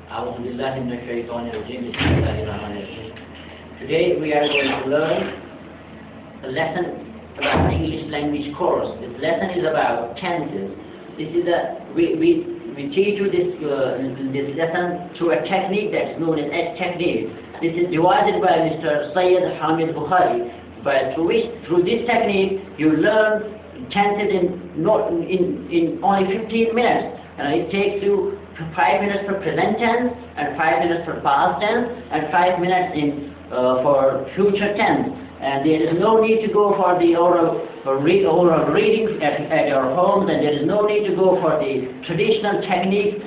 أعوذ بالله من الشيطان الرجيم. بسم الله الرحمن الرحيم. Today we are going to learn a lesson about English language course. This lesson is about tenses. This is we teach you this lesson through a technique that is known as technique. This is devised by Mr. Syed Haamid Bukhari. But through this technique you learn tenses in only 15 minutes. It takes you 5 minutes for present tense, and 5 minutes for past tense, and 5 minutes for future tense. And there is no need to go for the oral reading at your homes, and there is no need to go for the traditional technique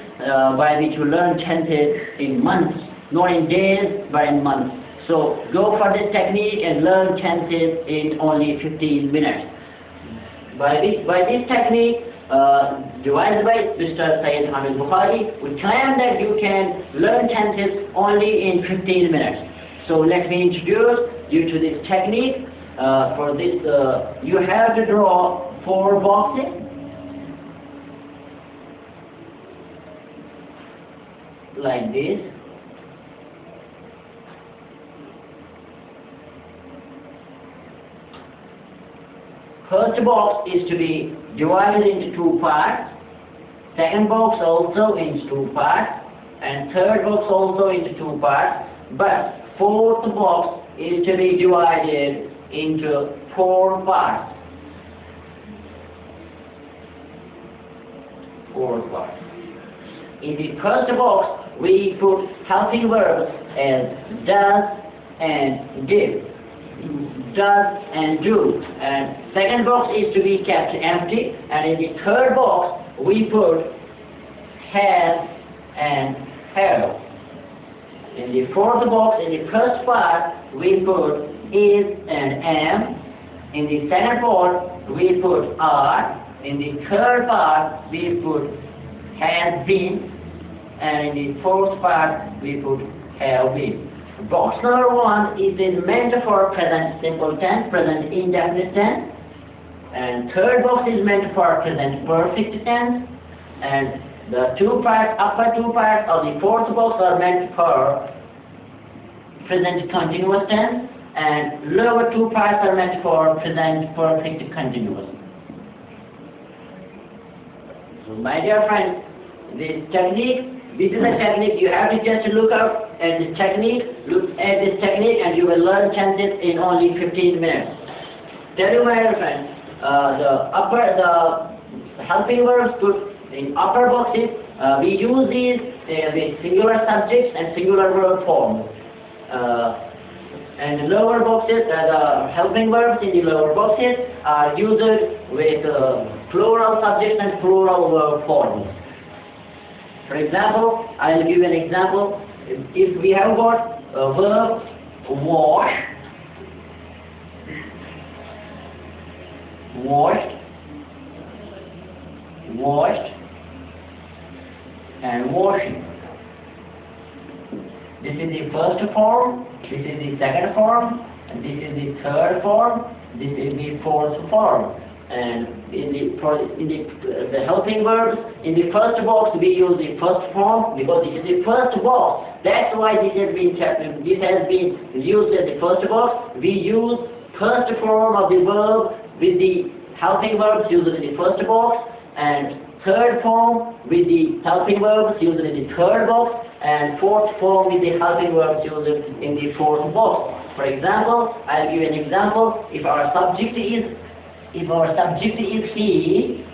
by which you learn tenses in months, not in days, but in months. So go for this technique and learn tenses in only 15 minutes. By this technique, devised by Mr. Syed Haamid Bukhari, we claim that you can learn tenses only in 15 minutes. So let me introduce you to this technique. For this, you have to draw 4 boxes. Like this. First box is to be divided into 2 parts. Second box also into 2 parts. And third box also into 2 parts. But fourth box is to be divided into 4 parts. 4 parts. In the first box, we put helping verbs as does and did. Does and do. And second box is to be kept empty. And in the third box, we put has and have. In the fourth box, in the first part, we put is and am. In the second part, we put are. In the third part, we put has been. And in the fourth part, we put have been. Box number 1 is meant for present simple tense, present indefinite tense. And third box is meant for present perfect tense. And the upper two parts of the fourth box are meant for present continuous tense, and lower 2 parts are meant for present perfect continuous. So my dear friends, this is a technique. You have to just look at this technique, and you will learn tenses in only 15 minutes. Tell you, my dear friends, the helping verbs put in upper boxes, we use these with singular subjects and singular verb forms. And the lower boxes, the helping verbs in the lower boxes are used with plural subjects and plural verb forms. For example, I will give you an example. If we have got a verb wash, washed, washed, and washing. This is the first form, this is the second form, and this is the third form, this is the fourth form. And in the helping verbs, in the first box we use the first form because this is the first box. That's why this has been used as the first box. We use first form of the verb with the helping verbs used in the first box, and third form with the helping verbs used in the third box, and fourth form with the helping verbs used in the fourth box. For example, I'll give you an example. If our subject is he,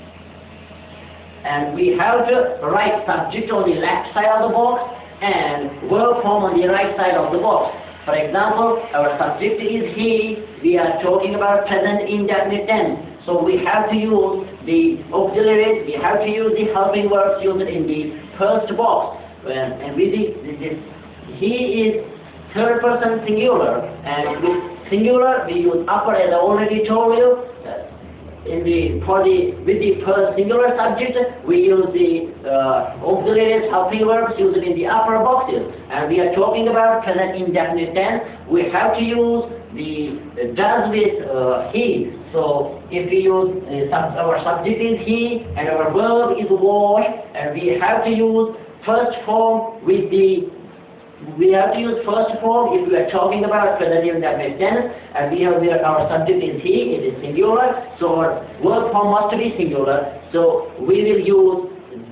and we have to write subject on the left side of the box and verb form on the right side of the box. For example, our subject is he, we are talking about present indefinite tense. So we have to use the auxiliaries, we have to use the helping verbs used in the first box. And with he is third person singular, and with singular we use upper, as I already told you. With the singular subject, we use the auxiliaries, helping verbs used in the upper boxes. And we are talking about present indefinite tense. We have to use the does with he. So if we use our subject is he and our verb is wash, and we have to use first form with the, we have to use first form if we are talking about present indefinite tense, and we have where our subject is he, it is singular, so our verb form must be singular, so we will use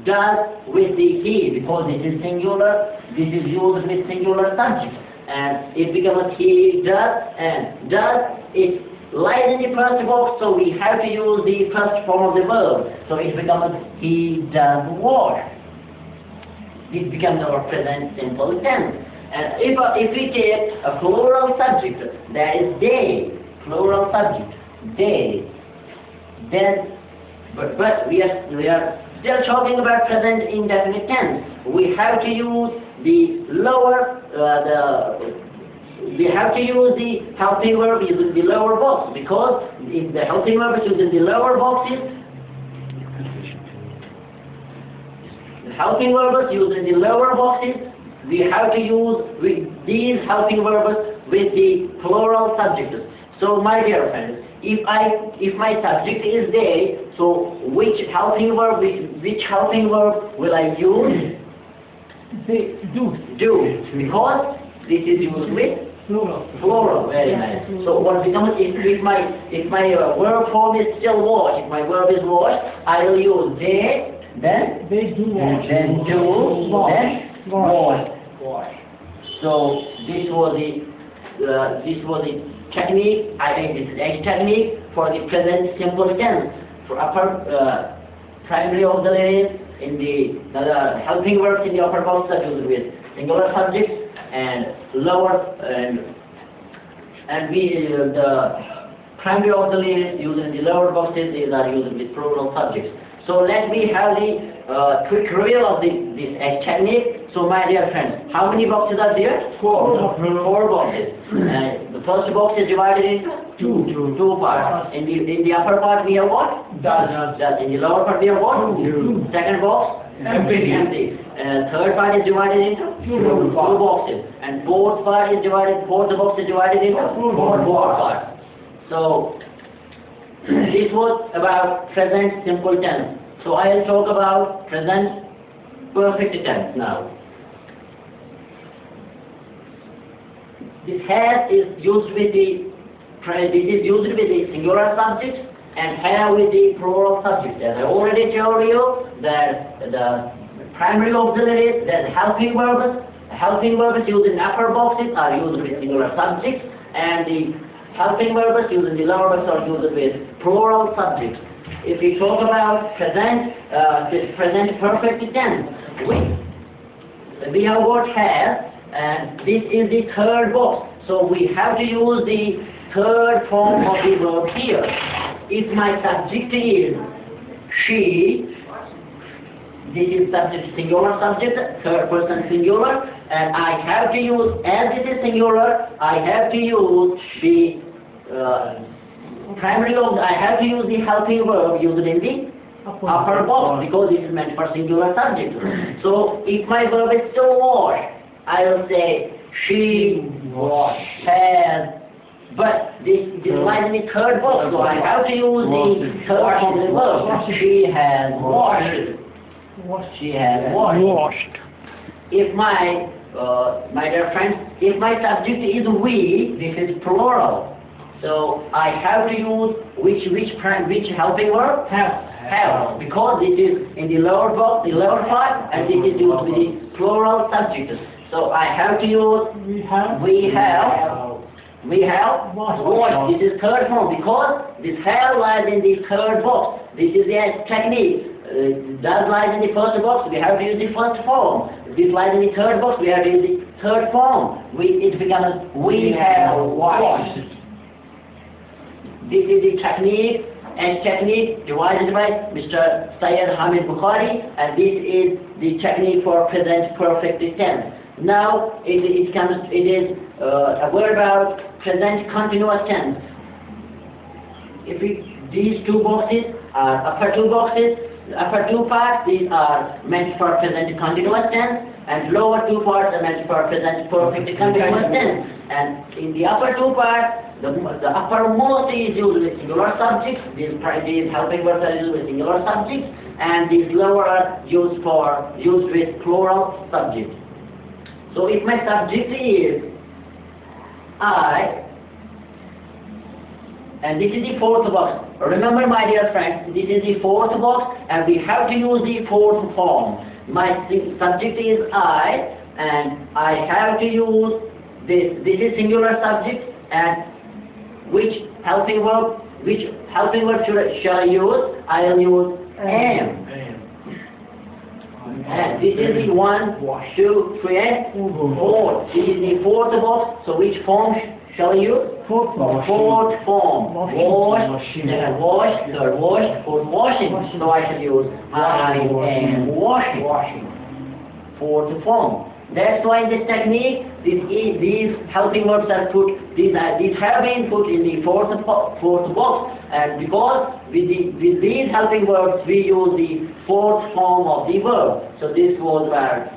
does with the he, because this is singular, this is used with singular subject, and it becomes he does, and does, it lies in the first box, so we have to use the first form of the verb, so it becomes he does wash. This becomes our present simple tense. And if we take a plural subject, that is they, plural subject, they, then, but we are still talking about present indefinite tense. We have to use the lower, we have to use the helping verb using the lower box, because if the helping verb is using the lower boxes, the helping verbs using the lower boxes, we have to use with these helping verbs with the plural subjects. So my dear friends, if my subject is they, so which helping verb will I use? They do. Do, because this is used with plural. Very nice. So what becomes if my verb form is still wash, if my verb is wash, I will use they, then They do wash. then do, then wash. So this was the technique. I think this is a technique for the present simple tense. For upper primary auxiliaries in the helping verbs in the upper box are used with singular subjects, and lower and the primary auxiliaries used in the lower boxes, these are used with plural subjects. So let me have the quick review of this technique. So my dear friends, how many boxes are there? Four boxes. The first box is divided into two parts. In the upper part we have what? Does. In the lower part we have what? Do. Second box? Empty. Third part is divided into two boxes. And fourth box is divided into four parts. So this was about present simple tense. So I will talk about present perfect tense now. This has is used with the singular subject and have with the plural subject. As I already told you that the primary auxiliaries, that helping verbs used in upper boxes are used with singular subjects, and the helping verbs used in the lower boxes are used with plural subjects. If we talk about present perfect tense, we have got has, and this is the third box. So we have to use the third form of the verb here. If my subject is she, this is subject, singular subject, third person singular, and I have to use, as it is singular, I have to use the primary of, I have to use the helping verb used in the upper box, because it is meant for singular subject. So if my verb is to wash, I will say she has, but this lies in the third box, so I have to use the third form of the verb. She has washed. She has washed. If my dear friends, if my subject is we, this is plural. So I have to use which helping verb? Have, because this is in the lower box, the lower part, and this is used with the plural subject. So I have to use we have watched. This is third form, because this have lies in the third box. This is the technique. Does lies in the first box, we have to use the first form. This lies in the third box, we have to use the third form. It becomes we have watched. This is the technique, and technique devised by Mr. Syed Haamid Bukhari, and this is the technique for present perfect tense. Now it is a word about present continuous tense. These two boxes are upper two boxes. The upper two parts, these are meant for present continuous tense, and lower two parts are meant for present perfect continuous tense. And in the upper two parts, the uppermost is used with singular subjects. These helping verbs are used with singular subjects, and these lower are used with plural subject. So if my subject is I, and this is the fourth box. Remember, my dear friends, this is the fourth box, and we have to use the fourth form. My subject is I, and I have to use this. This is singular subject, and which helping verb shall I use? I'll use am. And this is the 1, 2, 3, and 4. This is the fourth box. So which form shall I use? Fourth form. Fourth form. Wash, then wash, third wash, fourth washing. So I shall use I am washing. Fourth form. That's why in this technique, these helping verbs are put. These have been put in the fourth box, and because with these helping verbs we use the fourth form of the verb. So this was about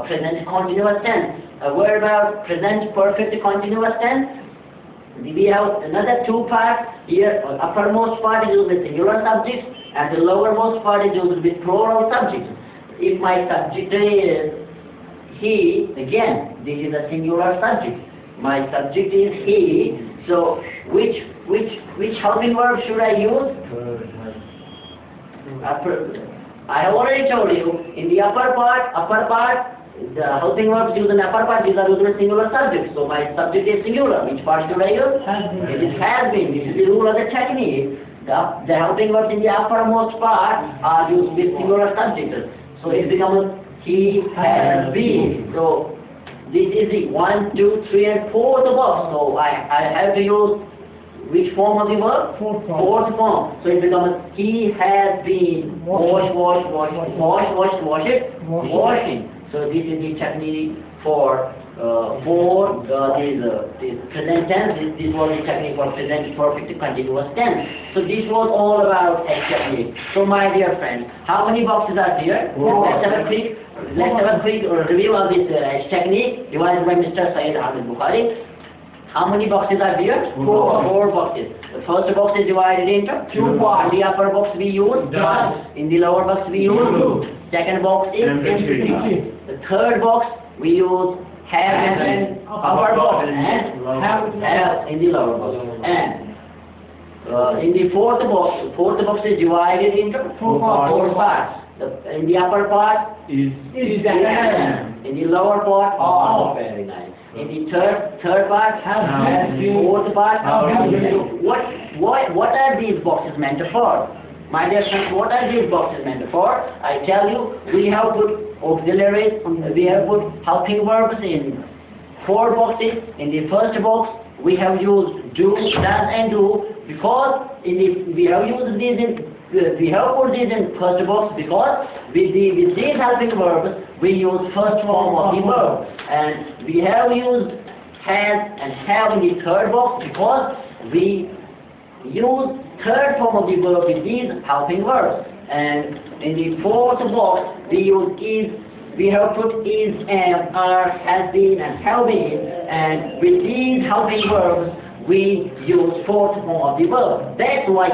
present continuous tense. A word about present perfect continuous tense. We have another two parts here. Uppermost part is used with singular subject, and the lowermost part is used with plural subject. If my subject is he, again, this is a singular subject. My subject is he. So which helping verb should I use? I have already told you in the upper part, the helping verbs used in the upper part, these are used with singular subject. So my subject is singular. Which part should I use? It is has been. This is the rule of the technique. The helping verbs in the uppermost part are used with singular subjects. So it becomes he has been. So this is the 1, 2, 3, and 4th box. So I have to use which form of the verb? Fourth form. So it becomes he has been washing. So this is the technique for this present tense. This was the technique for present perfect continuous tense. So this was all about a technique. So my dear friends, how many boxes are there? Let's have a quick review of this technique devised by Mr. Syed Haamid Bukhari. How many boxes are there? Four boxes. The first box is divided into two parts. In the upper box we use does. In the lower box we use. Second box is empty. The third box we use have in upper box and have in the lower box. And in the fourth box is divided into four parts. In the upper part is in the lower part very nice. In the third part fourth part what are these boxes meant for? My dear friends, what are these boxes meant for? I tell you, we have put auxiliaries, we have put helping verbs in 4 boxes. In the first box we have used do, does, and do, because we have put these in first box because with these helping verbs we use first form of the verb, and we have used has and have in the third box because we use third form of the verb with these helping verbs. And in the fourth box we use is. We have put is, am, are, has been, and have been, and with these helping verbs we use fourth form of the verb. That's why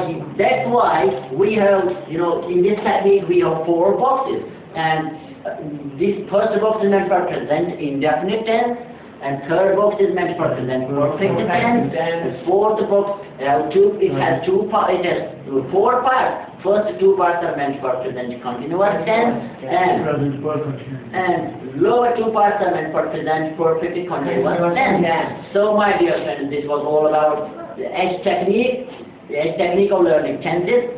we have, in this technique we have 4 boxes, and this first box is meant for present indefinite tense, and third box is meant for present perfect tense. The fourth box has 4 parts. First 2 parts are meant for present continuous tense, and lower 2 parts are meant for present perfect continuous tense. So my dear friends, this was all about the edge technique of learning tenses.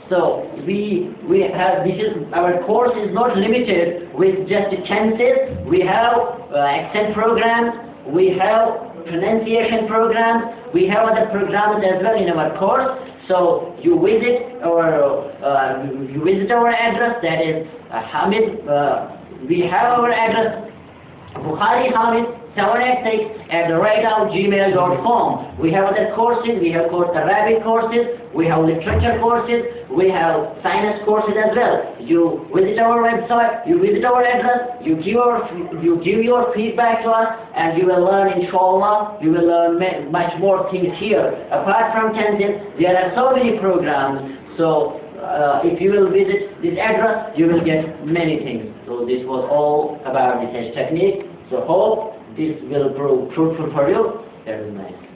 So we have, our course is not limited with just tenses. We have accent programs, we have pronunciation programs, we have other programs as well in our course. So you visit our address, that is Haamid. We have our address bukharihamid786@gmail.com. We have other courses. We have Arabic courses. We have literature courses. We have science courses as well. You visit our website. You visit our address. You give your feedback to us, and you will learn. Inshallah, you will learn much more things here. Apart from tenses, there are so many programs. So if you will visit this address, you will get many things. So this was all about the test technique. So hope this will prove fruitful for you. That is nice.